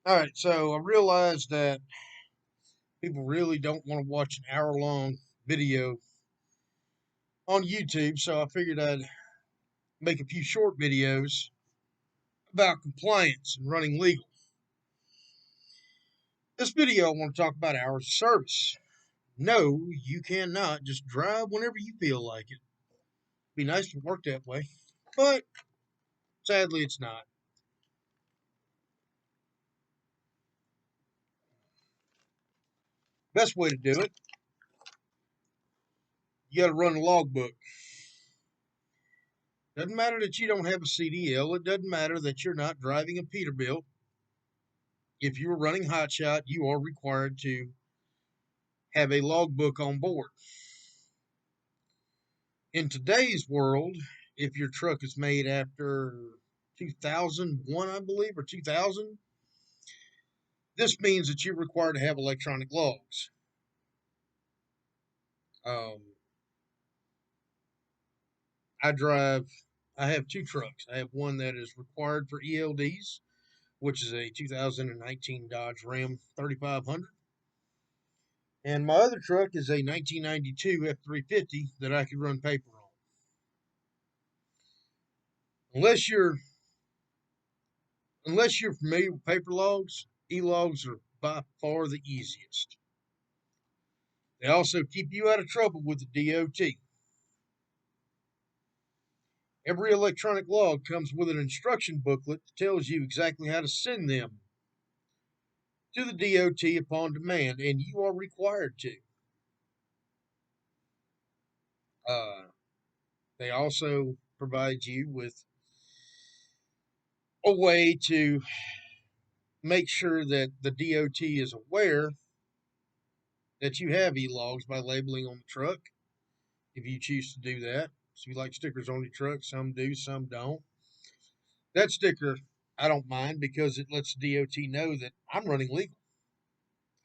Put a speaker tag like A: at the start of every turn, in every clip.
A: All right, so I realized that people really don't want to watch an hour-long video on YouTube, so I figured I'd make a few short videos about compliance and running legal. This video, I want to talk about hours of service. No, you cannot just drive whenever you feel like it. Be nice to work that way, but sadly, it's not. Best way to do it, you got to run a logbook. Doesn't matter that you don't have a CDL. It doesn't matter that you're not driving a Peterbilt. If you're running hotshot, you are required to have a logbook on board. In today's world, if your truck is made after 2001, I believe, or 2000, this means that you're required to have electronic logs. Um, I have two trucks. I have one that is required for ELDs, which is a 2019 Dodge Ram 3500. And my other truck is a 1992 F350 that I could run paper on. Unless you're unless you're familiar with paper logs, e-logs are by far the easiest. They also keep you out of trouble with the DOT. Every electronic log comes with an instruction booklet that tells you exactly how to send them to the DOT upon demand, and you are required to. Uh, they also provide you with a way to make sure that the DOT is aware that you have e-logs by labeling on the truck, if you choose to do that. So you like stickers on your truck, some do, some don't. That sticker, I don't mind because it lets the DOT know that I'm running legal.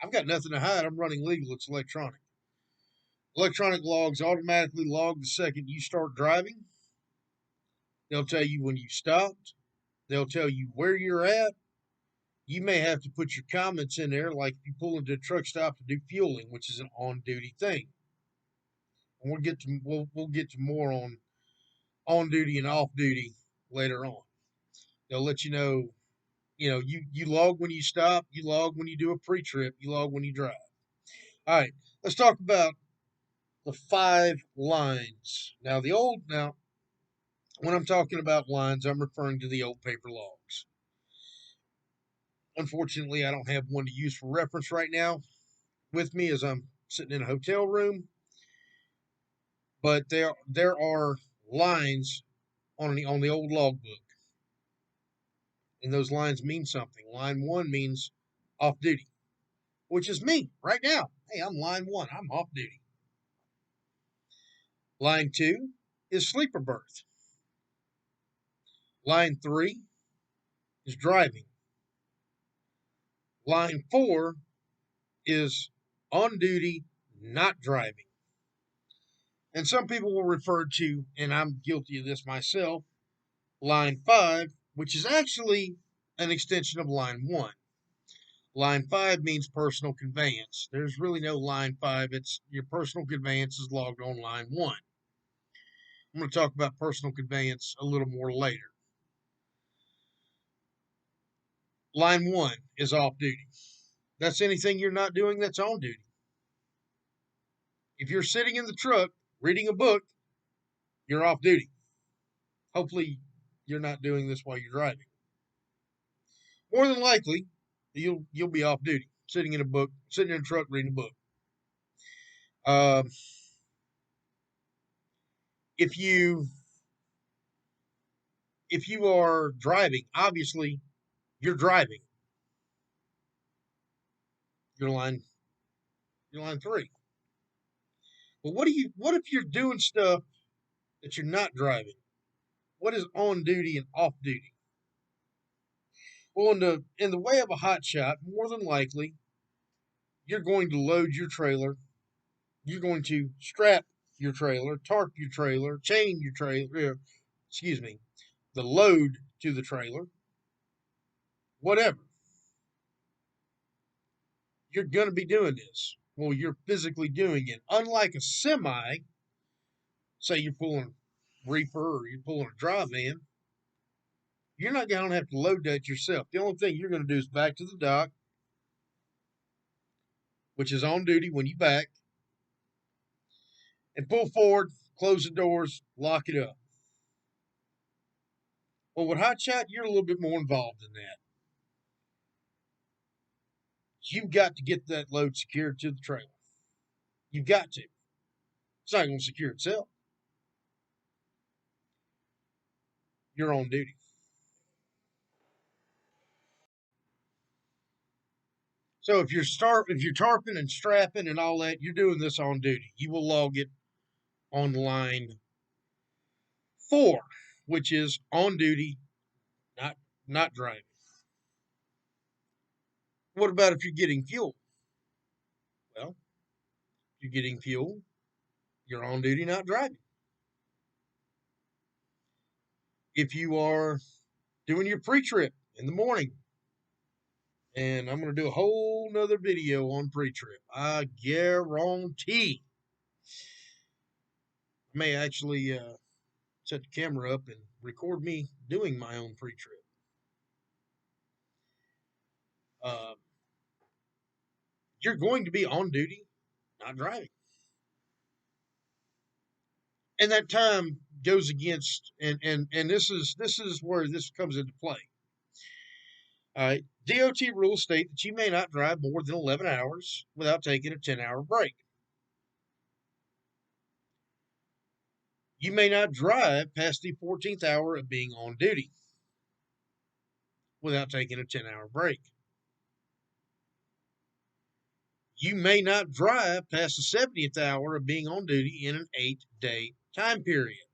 A: I've got nothing to hide. I'm running legal. It's electronic. Electronic logs automatically log the second you start driving. They'll tell you when you stopped. They'll tell you where you're at. You may have to put your comments in there, like if you pull into a truck stop to do fueling, which is an on-duty thing. And we'll get to more on duty and off duty later on. They'll let you know, you log when you stop, you log when you do a pre-trip, you log when you drive. All right, let's talk about the 5 lines. Now when I'm talking about lines, I'm referring to the old paper logs. Unfortunately, I don't have one to use for reference right now with me as I'm sitting in a hotel room, but there are lines on the old logbook, and those lines mean something. Line 1 means off duty, which is me right now. Hey, I'm line 1. I'm off duty. Line 2 is sleeper berth. Line 3 is driving. Line 4 is on duty, not driving. And some people will refer to, and I'm guilty of this myself, line 5, which is actually an extension of line 1. Line 5 means personal conveyance. There's really no line 5. It's your personal conveyance is logged on line 1. I'm going to talk about personal conveyance a little more later. Line 1 is off duty. That's anything you're not doing that's on duty. If you're sitting in the truck reading a book, you're off duty. Hopefully, you're not doing this while you're driving. More than likely, you'll be off duty, sitting in a truck reading a book. Um, if you if you are driving, obviously you're driving. You're line 3. But what if you're doing stuff that you're not driving? What is on duty and off duty? Well, in the way of a hot shot, more than likely, you're going to load your trailer. You're going to strap your trailer, tarp your trailer, chain your trailer. The load to the trailer, whatever. you're going to be doing this. Well, you're physically doing it. Unlike a semi, say you're pulling a reefer or you're pulling a dry van, you're not going to have to load that yourself. The only thing you're going to do is back to the dock, which is on duty when you back, and pull forward, close the doors, lock it up. Well, with Hot Shot, you're a little bit more involved in that. You've got to get that load secured to the trailer. You've got to. It's not going to secure itself. You're on duty. So if you're tarping and strapping and all that, you're doing this on duty. You will log it on line 4, which is on duty, not driving. What about if you're getting fuel? Well, if you're getting fuel, you're on duty, not driving. If you are doing your pre-trip in the morning, and I'm going to do a whole nother video on pre-trip, I guarantee I may actually set the camera up and record me doing my own pre-trip. You're going to be on duty, not driving. And that time goes against, and this is where this comes into play. All right, DOT rules state that you may not drive more than 11 hours without taking a 10-hour break. You may not drive past the 14th hour of being on duty without taking a 10-hour break. You may not drive past the 70th hour of being on duty in an 8-day time period.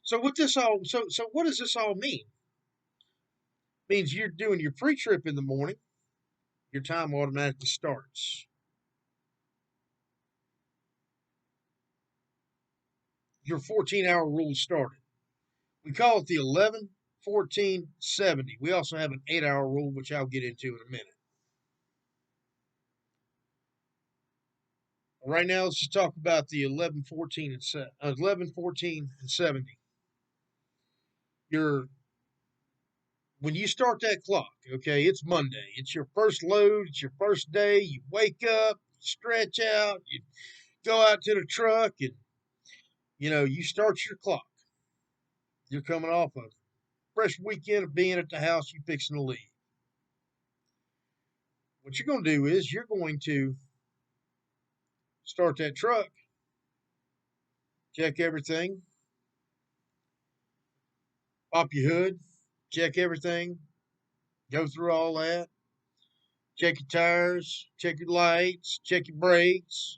A: So what does this all mean? It means you're doing your pre-trip in the morning, your time automatically starts. Your 14-hour rule started. We call it the 11, 14, 70. We also have an 8-hour rule, which I'll get into in a minute. Right now, let's just talk about the 11, 14, and 70. When you start that clock, okay, it's Monday. It's your first load. It's your first day. You wake up, you stretch out, you go out to the truck, and, you start your clock. You're coming off a fresh weekend of being at the house. You fixing to leave. What you're going to do is you're going to start that truck, check everything, pop your hood, check everything, go through all that, check your tires, check your lights, check your brakes,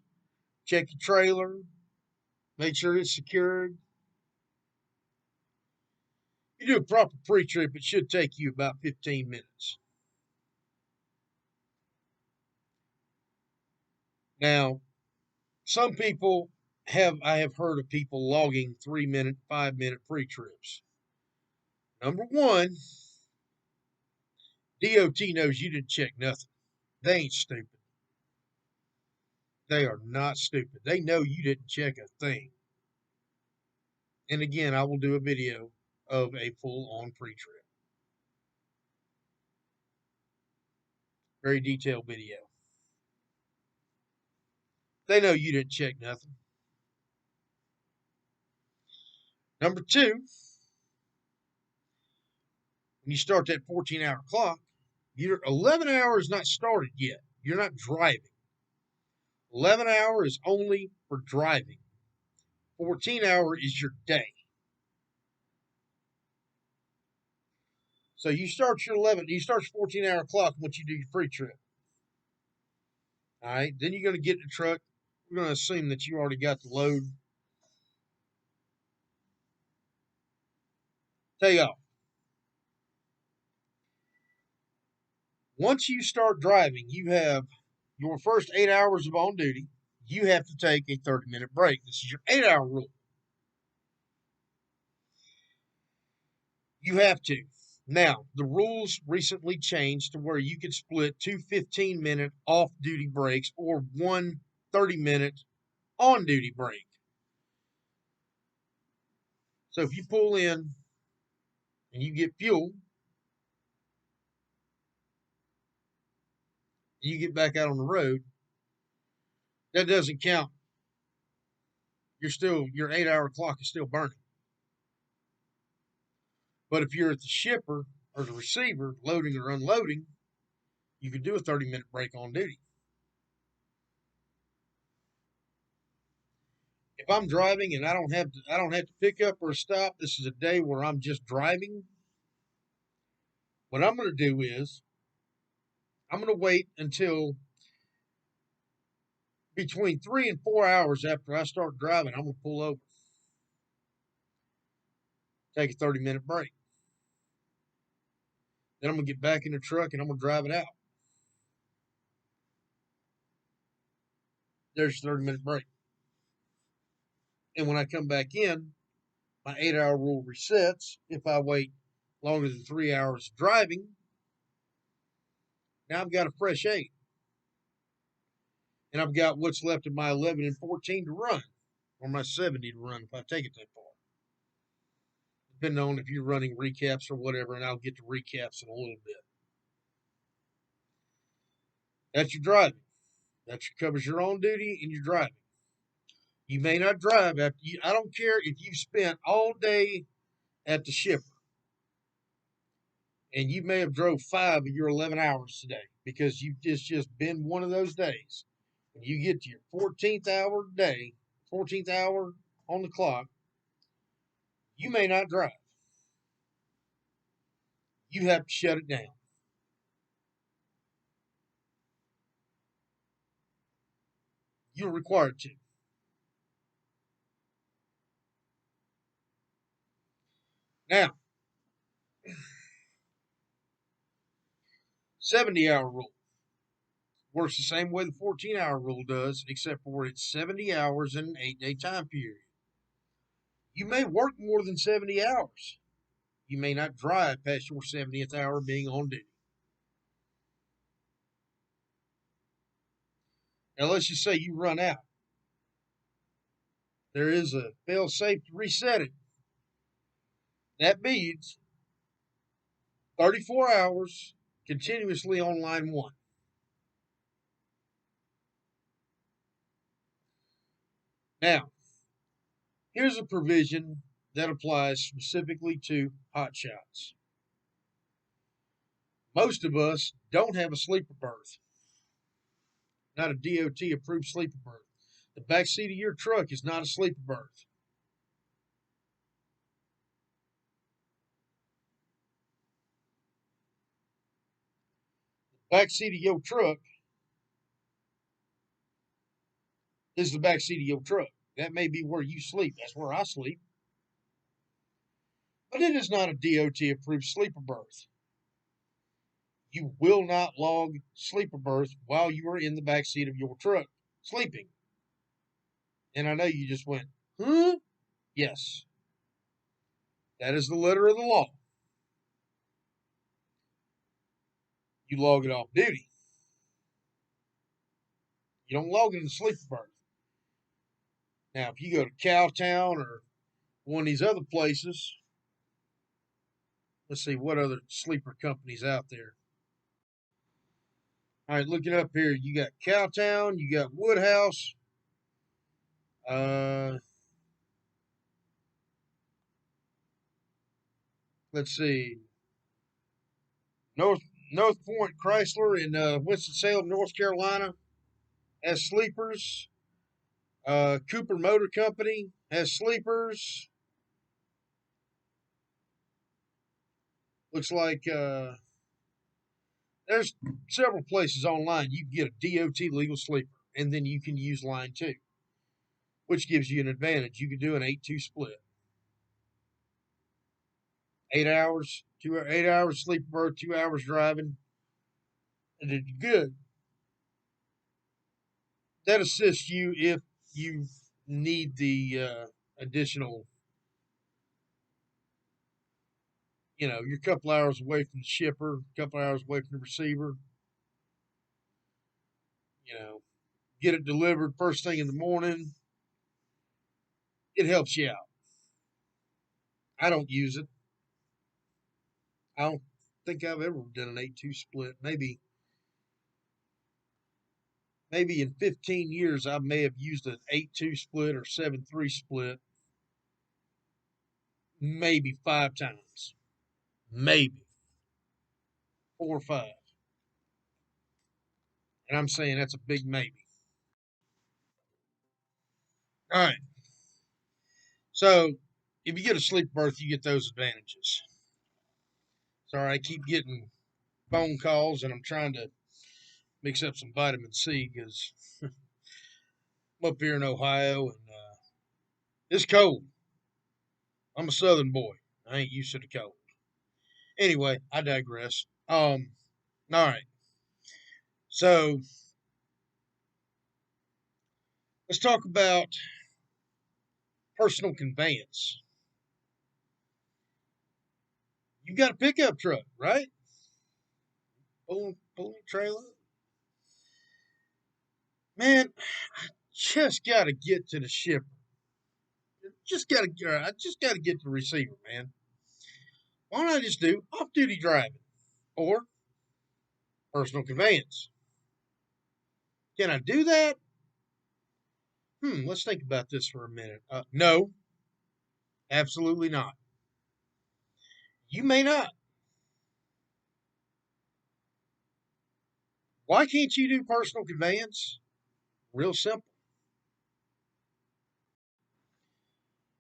A: check your trailer, make sure it's secured. You do a proper pre-trip, it should take you about 15 minutes. Now, some people I have heard of people logging 3-minute, 5-minute pre-trips. Number one, DOT knows you didn't check nothing. They ain't stupid. They are not stupid. They know you didn't check a thing. And again, I will do a video of a full-on pre-trip. Very detailed video. They know you didn't check nothing. Number two, when you start that 14-hour clock, your 11 hours not started yet. You're not driving. 11 hour is only for driving. 14-hour is your day. So you start your 14-hour clock once you do your pre-trip. All right, then you're going to get in the truck. We're going to assume that you already got the load. Take off. Once you start driving, you have your first 8 hours of on duty. You have to take a 30-minute break. This is your 8-hour rule. You have to. Now, the rules recently changed to where you could split two 15-minute off-duty breaks or one 30-minute on-duty break. So if you pull in and you get fuel, and you get back out on the road, that doesn't count. Your 8-hour clock is still burning. But if you're at the shipper or the receiver loading or unloading, you can do a 30-minute break on duty. If I'm driving and I don't have to pick up or stop, this is a day where I'm just driving. What I'm going to do is I'm going to wait until between 3 and 4 hours after I start driving. I'm going to pull over, take a 30-minute break. Then I'm going to get back in the truck and I'm going to drive it out. There's a 30-minute break. And when I come back in, my 8-hour rule resets. If I wait longer than 3 hours driving, now I've got a fresh 8. And I've got what's left of my 11 and 14 to run, or my 70 to run if I take it that far. Depending on if you're running recaps or whatever, and I'll get to recaps in a little bit. That's your driving. That covers your own duty and your driving. You may not drive after you. I don't care if you've spent all day at the shipper, and you may have drove 5 of your 11 hours today because it's just been one of those days. When you get to your 14th hour day, 14th hour on the clock, you may not drive. You have to shut it down. You're required to. Now, 70-hour rule works the same way the 14-hour rule does, except for it's 70 hours in an 8-day time period. You may work more than 70 hours. You may not drive past your 70th hour being on duty. Now, let's just say you run out. There is a fail safe to reset it. That means 34 hours continuously on line 1. Now, here's a provision that applies specifically to hotshots. Most of us don't have a sleeper berth, not a DOT approved sleeper berth. The back seat of your truck is not a sleeper berth. The back seat of your truck is the back seat of your truck. That may be where you sleep. That's where I sleep. But it is not a DOT approved sleeper berth. You will not log sleeper berth while you are in the back seat of your truck sleeping. And I know you just went, huh? Yes. That is the letter of the law. You log it off duty. You don't log it in the sleeper berth. Now, if you go to Cowtown or one of these other places, let's see what other sleeper companies out there. All right, looking up here, you got Cowtown, you got Woodhouse. Let's see, North Point Chrysler in Winston-Salem, North Carolina, has sleepers. Cooper Motor Company has sleepers. Looks like there's several places online you can get a DOT legal sleeper, and then you can use line 2, which gives you an advantage. You can do an 8-2 split. 8 hours, 8 hours sleeper berth, 2 hours driving, and it's good. That assists you if you need the additional You know, you're a couple hours away from the shipper, a couple hours away from the receiver. You know, get it delivered first thing in the morning. It helps you out. I don't use it. I don't think I've ever done an 8-2 split. Maybe in 15 years I may have used an 8-2 split or 7-3 split maybe 5 times. Maybe 4 or 5. And I'm saying that's a big maybe. All right. So if you get a sleep berth, you get those advantages. Sorry, I keep getting phone calls and I'm trying to mix up some vitamin C because I'm up here in Ohio and it's cold. I'm a southern boy. I ain't used to the cold. Anyway, I digress. All right. So let's talk about personal conveyance. You got a pickup truck, right? Pulling trailer. Man, I just got to get to the shipper. I just got to get to the receiver, man. Why don't I just do off-duty driving or personal conveyance? Can I do that? Let's think about this for a minute. No, absolutely not. You may not. Why can't you do personal conveyance? Real simple.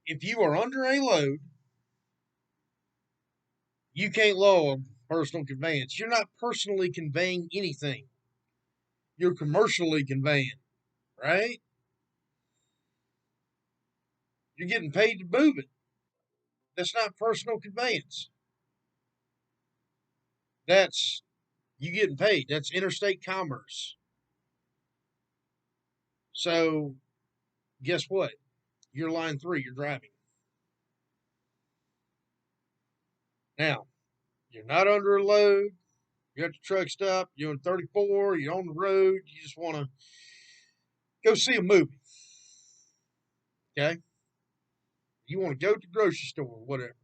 A: If you are under a load, you can't log personal conveyance. You're not personally conveying anything. You're commercially conveying, right? You're getting paid to move it. That's not personal conveyance. That's you getting paid. That's interstate commerce. So guess what? You're line 3. You're driving. Now, you're not under a load. You're at the truck stop. You're in 34. You're on the road. You just want to go see a movie. Okay? You want to go to the grocery store, whatever.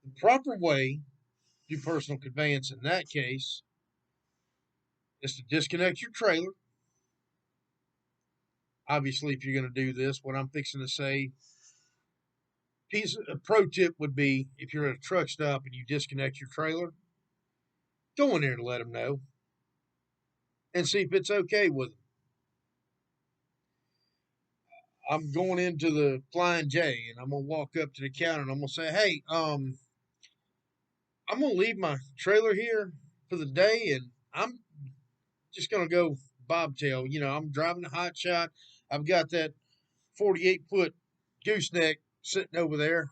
A: The proper way to do personal conveyance in that case is to disconnect your trailer. Obviously, if you're going to do this, what I'm fixing to say, a pro tip would be if you're at a truck stop and you disconnect your trailer, go in there and let them know and see if it's okay with them. I'm going into the Flying J and I'm gonna walk up to the counter and I'm gonna say, "Hey, I'm gonna leave my trailer here for the day and I'm just gonna go bobtail. You know, I'm driving a hot shot. I've got that 48-foot gooseneck sitting over there.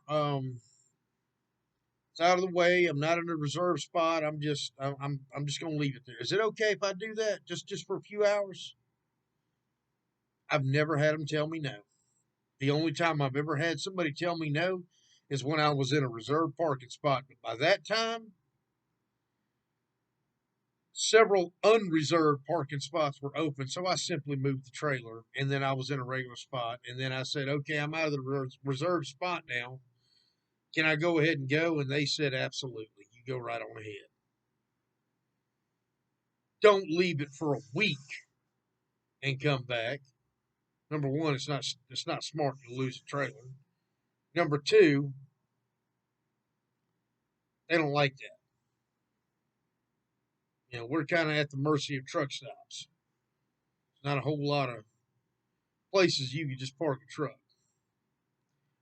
A: It's out of the way. I'm not in a reserve spot. I'm just gonna leave it there. Is it okay if I do that just for a few hours?" I've never had them tell me no. The only time I've ever had somebody tell me no is when I was in a reserved parking spot. But by that time, several unreserved parking spots were open. So I simply moved the trailer and then I was in a regular spot. And then I said, "Okay, I'm out of the reserved spot now. Can I go ahead and go?" And they said, "Absolutely. You go right on ahead. Don't leave it for a week and come back." Number one, it's not smart to lose a trailer. Number two, they don't like that. You know, we're kind of at the mercy of truck stops. There's not a whole lot of places you can just park a truck.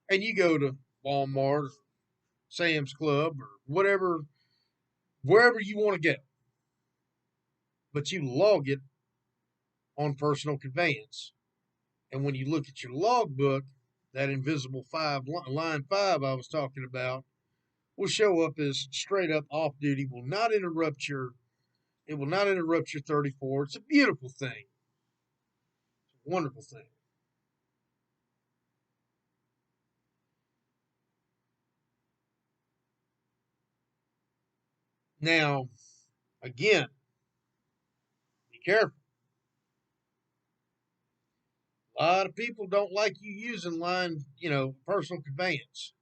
A: And you go to Walmart or Sam's Club or whatever, wherever you want to go, but you log it on personal conveyance. And when you look at your logbook, that invisible line 5 I was talking about will show up as straight up off duty. It will not interrupt your 34. It's a beautiful thing. It's a wonderful thing. Now, again, be careful. A lot of people don't like you using personal conveyance.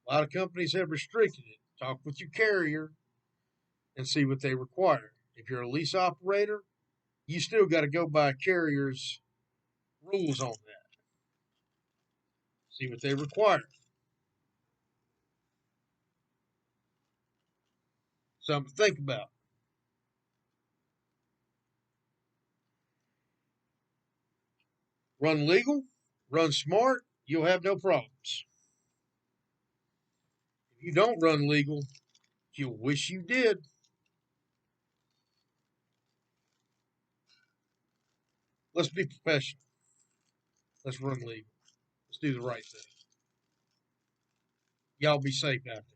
A: A lot of companies have restricted it. Talk with your carrier and see what they require. If you're a lease operator, you still got to go by a carrier's rules on that. See what they require. Something to think about. Run legal, run smart, you'll have no problems. If you don't run legal, you'll wish you did. Let's be professional. Let's run legal. Let's do the right thing. Y'all be safe out there.